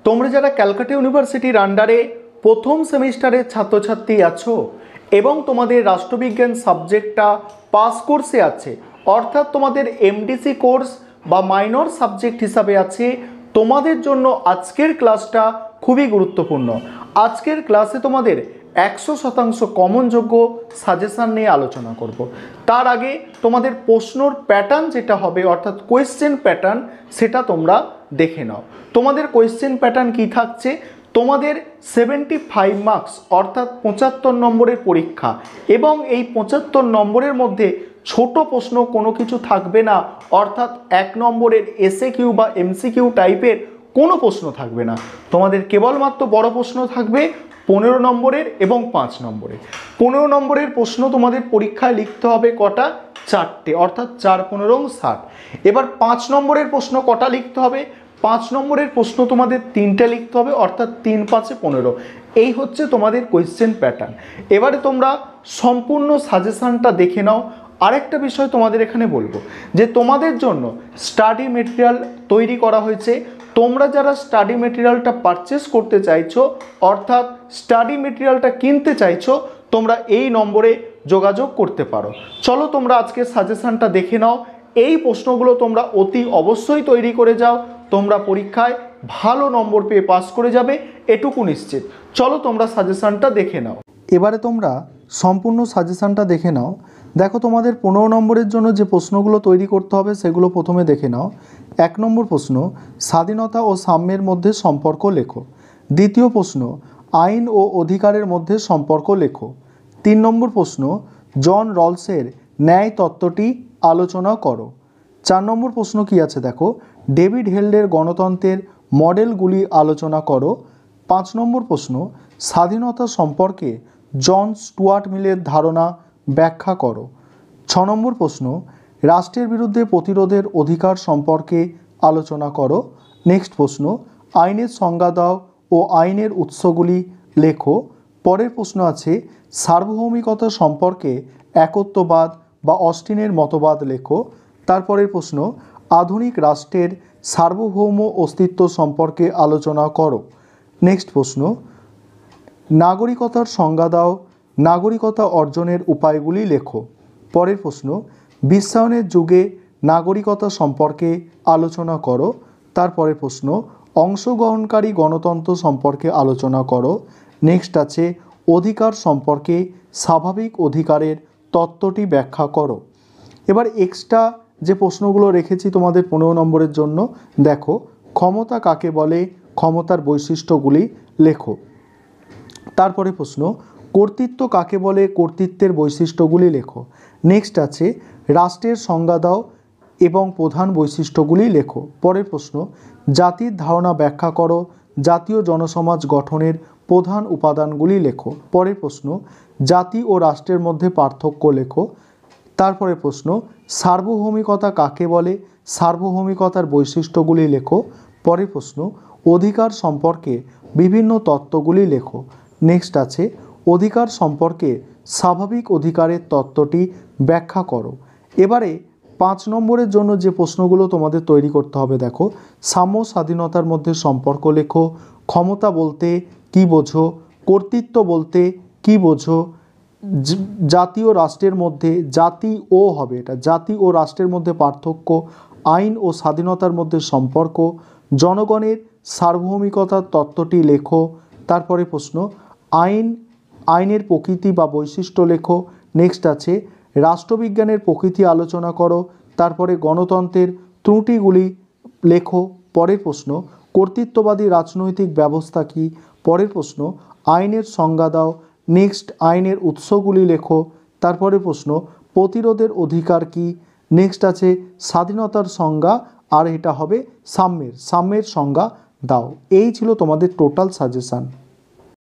তোমরা যারা ক্যালকাটা ইউনিভার্সিটির আন্ডারে প্রথম সেমিস্টারের ছাত্রছাত্রী আছো এবং তোমাদের রাষ্ট্রবিজ্ঞান সাবজেক্টটা পাস কোর্সে আছে, অর্থাৎ তোমাদের এমডিসি কোর্স বা মাইনর সাবজেক্ট হিসাবে আছে, তোমাদের জন্য আজকের ক্লাসটা খুবই গুরুত্বপূর্ণ। আজকের ক্লাসে তোমাদের 100% কমনযোগ্য সাজেশান নিয়ে আলোচনা করব। তার আগে তোমাদের প্রশ্নর প্যাটার্ন যেটা হবে, অর্থাৎ কোয়েশ্চেন প্যাটার্ন, সেটা তোমরা দেখে নাও। তোমাদের কোয়েশ্চেন প্যাটার্ন কি থাকছে? তোমাদের 75 মার্কস অর্থাৎ 75 নম্বরের পরীক্ষা, এবং এই 75 নম্বরের মধ্যে ছোট প্রশ্ন কোনো কিছু থাকবে না, অর্থাৎ 1 নম্বরের এসএকিউ বা এমসিকিউ টাইপের কোনো প্রশ্ন থাকবে না। তোমাদের কেবলমাত্র বড় প্রশ্ন থাকবে 15 নম্বরের এবং 5 নম্বরের। 15 নম্বরের প্রশ্ন তোমাদের পরীক্ষায় লিখতে হবে কটা? 4টে, অর্থাৎ 4 15 60। এবার 5 নম্বরের প্রশ্ন কটা লিখতে হবে? 5 নম্বরের প্রশ্ন তোমাদের 3টে লিখতে হবে, অর্থাৎ 3 5 15। এই হচ্ছে তোমাদের কোয়েশ্চেন প্যাটার্ন। এবারে তোমরা সম্পূর্ণ সাজেশানটা দেখে নাও। আরেকটা বিষয় তোমাদের এখানে বলবো যে তোমাদের জন্য স্টাডি মেটেরিয়াল তৈরি করা হয়েছে। তোমরা যারা স্টাডি মেটেরিয়ালটা পারচেস করতে চাইছো, অর্থাৎ স্টাডি মেটেরিয়ালটা কিনতে চাইছো, তোমরা এই নম্বরে যোগাযোগ করতে পারো। চলো তোমরা আজকে সাজেশানটা দেখে নাও। এই প্রশ্নগুলো তোমরা অতি অবশ্যই তৈরি করে যাও, তোমরা পরীক্ষায় ভালো নম্বর পেয়ে পাস করে যাবে, এটুকু নিশ্চিত। চলো তোমরা সাজেশানটা দেখে নাও। এবারে তোমরা সম্পূর্ণ সাজেশানটা দেখে নাও। দেখো, তোমাদের 15 নম্বরের জন্য যে প্রশ্নগুলো তৈরি করতে হবে সেগুলো প্রথমে দেখে নাও। 1 নম্বর প্রশ্ন, স্বাধীনতা ও সাম্যের মধ্যে সম্পর্ক লেখো। দ্বিতীয় প্রশ্ন, আইন ও অধিকারের মধ্যে সম্পর্ক লেখো। 3 নম্বর প্রশ্ন, জন রলসের ন্যায় তত্ত্বটি আলোচনা করো। 4 নম্বর প্রশ্ন কি আছে দেখো, ডেভিড হেল্ডের গণতন্ত্রের মডেলগুলি আলোচনা করো। 5 নম্বর প্রশ্ন, স্বাধীনতা সম্পর্কে জন স্টুয়ার্ট মিলের ধারণা ব্যাখ্যা করো। 6 নম্বর প্রশ্ন, রাষ্ট্রের বিরুদ্ধে প্রতিরোধের অধিকার সম্পর্কে আলোচনা করো। নেক্সট প্রশ্ন, আইনের সংজ্ঞা দাও ও আইনের উৎসগুলি লেখো। পরের প্রশ্ন আছে, সার্বভৌমিকতা সম্পর্কে একত্ববাদ বা অস্টিনের মতবাদ লেখো। তারপরের প্রশ্ন, আধুনিক রাষ্ট্রের সার্বভৌম অস্তিত্ব সম্পর্কে আলোচনা করো। নেক্সট প্রশ্ন, নাগরিকতার সংজ্ঞা দাও, নাগরিকতা অর্জনের উপায়গুলি লেখো। পরের প্রশ্ন, বিশ্বায়নের যুগে নাগরিকতা সম্পর্কে আলোচনা করো। তারপরের প্রশ্ন, অংশগ্রহণকারী গণতন্ত্র সম্পর্কে আলোচনা করো। নেক্সট আছে, অধিকার সম্পর্কে স্বাভাবিক অধিকারের তত্ত্বটি ব্যাখ্যা করো। এবার এক্সট্রা যে প্রশ্নগুলো রেখেছি তোমাদের 15 নম্বরের জন্য, দেখো, ক্ষমতা কাকে বলে, ক্ষমতার বৈশিষ্ট্যগুলি লেখো। তারপরে প্রশ্ন, কর্তৃত্ব কাকে বলে, কর্তৃত্বের বৈশিষ্ট্যগুলি লেখো। নেক্সট আছে, রাষ্ট্রের সংজ্ঞা দাও এবং প্রধান বৈশিষ্ট্যগুলি লেখো। পরের প্রশ্ন, জাতির ধারণা ব্যাখ্যা করো, জাতীয় জনসমাজ গঠনের প্রধান উপাদানগুলি লেখো। পরের প্রশ্ন, জাতি ও রাষ্ট্রের মধ্যে পার্থক্য লেখো। তারপরে প্রশ্ন, সার্বভৌমিকতা কাকে বলে, সার্বভৌমিকতার বৈশিষ্ট্যগুলি লেখো। পরের প্রশ্ন, অধিকার সম্পর্কে বিভিন্ন তত্ত্বগুলি লেখো। নেক্সট আছে, অধিকার সম্পর্কে স্বাভাবিক অধিকারের তত্ত্বটি ব্যাখ্যা করো। এবারে 5 নম্বরের জন্য যে প্রশ্নগুলো তোমাদের তৈরি করতে হবে, দেখো, সাম্য স্বাধীনতার মধ্যে সম্পর্ক লেখো, ক্ষমতা বলতে কি বোঝো, কর্তৃত্ব বলতে কি বোঝো, জাতীয় রাষ্ট্রের মধ্যে, জাতি ও হবে এটা, জাতি ও রাষ্ট্রের মধ্যে পার্থক্য, আইন ও স্বাধীনতার মধ্যে সম্পর্ক, জনগণের সার্বভৌমিকতার তত্ত্বটি লেখো। তারপরে প্রশ্ন, আইনের প্রকৃতি বা বৈশিষ্ট্য লেখো। নেক্সট আছে, রাষ্ট্রবিজ্ঞানের প্রকৃতি আলোচনা করো। তারপরে গণতন্ত্রের ত্রুটিগুলি লেখো। পরের প্রশ্ন, কর্তৃত্ববাদী রাজনৈতিক ব্যবস্থা কী। পরের প্রশ্ন, আইনের সংজ্ঞা দাও। নেক্সট, আইনের উৎসগুলি লেখো। তারপরে প্রশ্ন, প্রতিরোধের অধিকার কী। নেক্সট আছে, স্বাধীনতার সংজ্ঞা, আর এটা হবে সাম্যের সংজ্ঞা দাও। এই ছিল তোমাদের টোটাল সাজেশান।